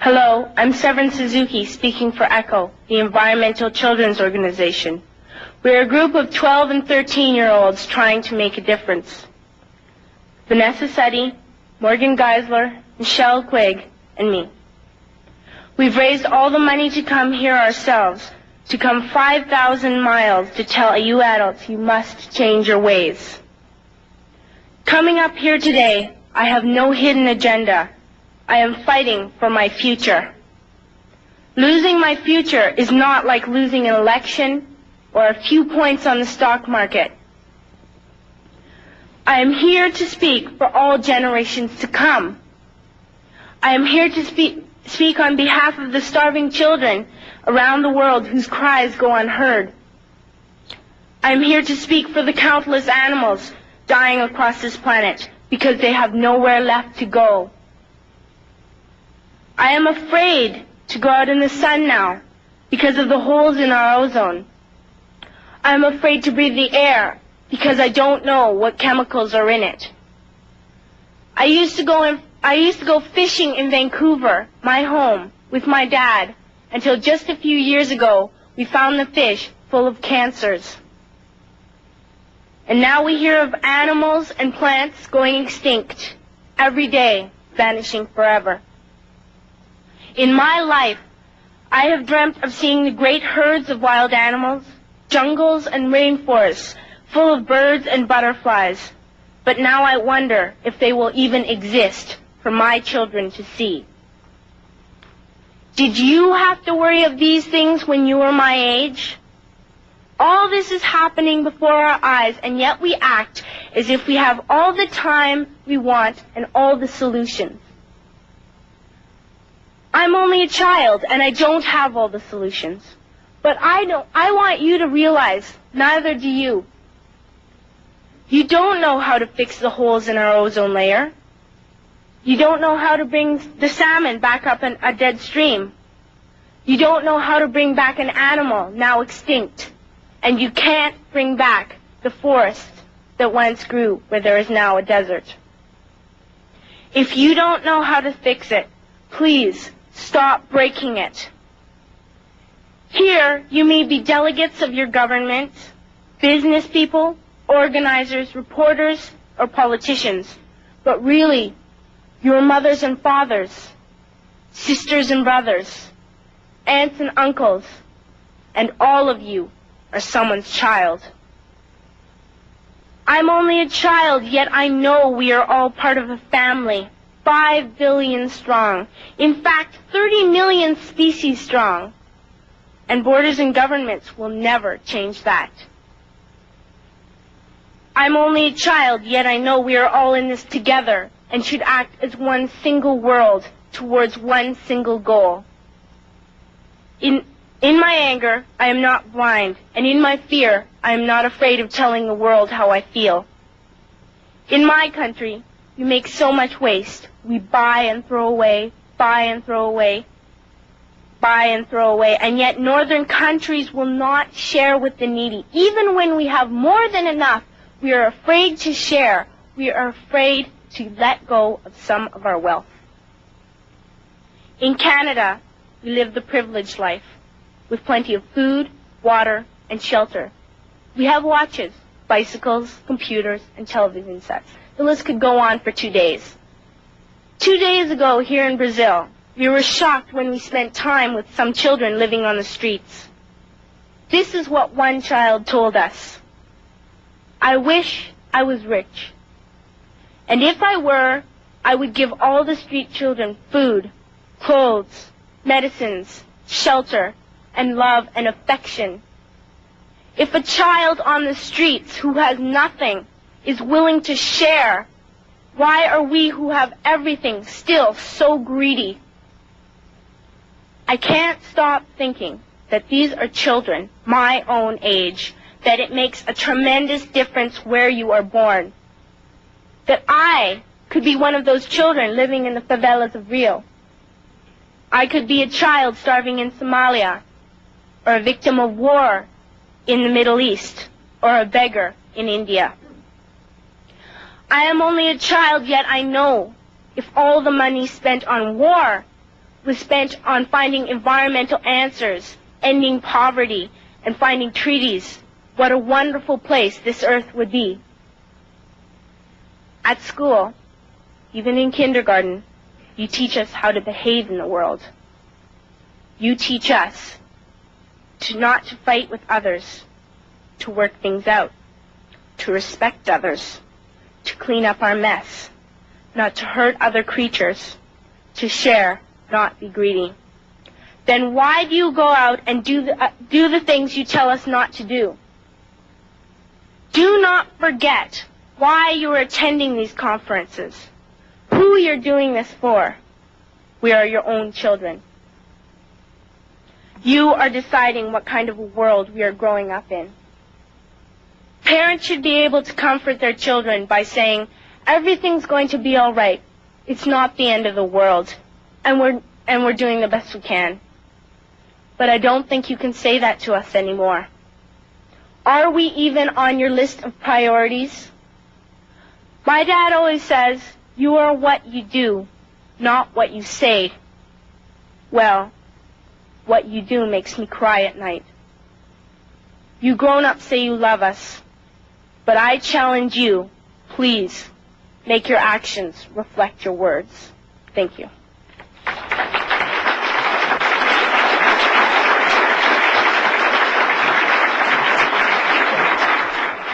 Hello, I'm Severin Suzuki speaking for ECHO, the Environmental Children's Organization. We're a group of 12 and 13-year-olds trying to make a difference. Vanessa Suddy, Morgan Geisler, Michelle Quigg, and me. We've raised all the money to come here ourselves, to come 5,000 miles to tell you adults you must change your ways. Coming up here today, I have no hidden agenda. I am fighting for my future. Losing my future is not like losing an election or a few points on the stock market. I am here to speak for all generations to come. I am here to speak on behalf of the starving children around the world whose cries go unheard. I am here to speak for the countless animals dying across this planet because they have nowhere left to go. I am afraid to go out in the sun now because of the holes in our ozone. I am afraid to breathe the air because I don't know what chemicals are in it. I used to go fishing in Vancouver, my home, with my dad, until just a few years ago we found the fish full of cancers. And now we hear of animals and plants going extinct, every day vanishing forever. In my life, I have dreamt of seeing the great herds of wild animals, jungles and rainforests full of birds and butterflies. But now I wonder if they will even exist for my children to see. Did you have to worry of these things when you were my age? All this is happening before our eyes, and yet we act as if we have all the time we want and all the solutions. I'm only a child, and I don't have all the solutions. But I want you to realize, neither do you. You don't know how to fix the holes in our ozone layer. You don't know how to bring the salmon back up in a dead stream. You don't know how to bring back an animal now extinct. And you can't bring back the forest that once grew where there is now a desert. If you don't know how to fix it, please stop breaking it. Here, you may be delegates of your government, business people, organizers, reporters, or politicians, but really, your mothers and fathers, sisters and brothers, aunts and uncles, and all of you are someone's child. I'm only a child, yet I know we are all part of a family, 5 billion strong. In fact, 30 million species strong. And borders and governments will never change that. I'm only a child, yet I know we are all in this together and should act as one single world towards one single goal. In my anger, I am not blind, and in my fear, I am not afraid of telling the world how I feel. In my country, we make so much waste. We buy and throw away, buy and throw away, buy and throw away, and yet northern countries will not share with the needy. Even when we have more than enough, we are afraid to share. We are afraid to let go of some of our wealth. In Canada, we live the privileged life, with plenty of food, water, and shelter. We have watches, bicycles, computers, and television sets. The list could go on for 2 days. 2 days ago, here in Brazil, we were shocked when we spent time with some children living on the streets. This is what one child told us. I wish I was rich. And if I were, I would give all the street children food, clothes, medicines, shelter, and love and affection. If a child on the streets who has nothing is willing to share, why are we who have everything still so greedy? I can't stop thinking that these are children my own age, that it makes a tremendous difference where you are born. That I could be one of those children living in the favelas of Rio. I could be a child starving in Somalia, or a victim of war in the Middle East, or a beggar in India. I am only a child, yet I know if all the money spent on war was spent on finding environmental answers, ending poverty, and finding treaties, what a wonderful place this earth would be. At school, even in kindergarten, you teach us how to behave in the world. You teach us not to fight with others, to work things out, to respect others, to clean up our mess, not to hurt other creatures, to share, not be greedy. Then why do you go out and do the things you tell us not to do? Do not forget why you are attending these conferences, who you're doing this for. We are your own children. You are deciding what kind of a world we are growing up in. Parents should be able to comfort their children by saying, everything's going to be all right. It's not the end of the world, and we're doing the best we can. But I don't think you can say that to us anymore. Are we even on your list of priorities? My dad always says, you are what you do, not what you say. Well, what you do makes me cry at night. You grown-ups say you love us, but I challenge you, please, make your actions reflect your words. Thank you.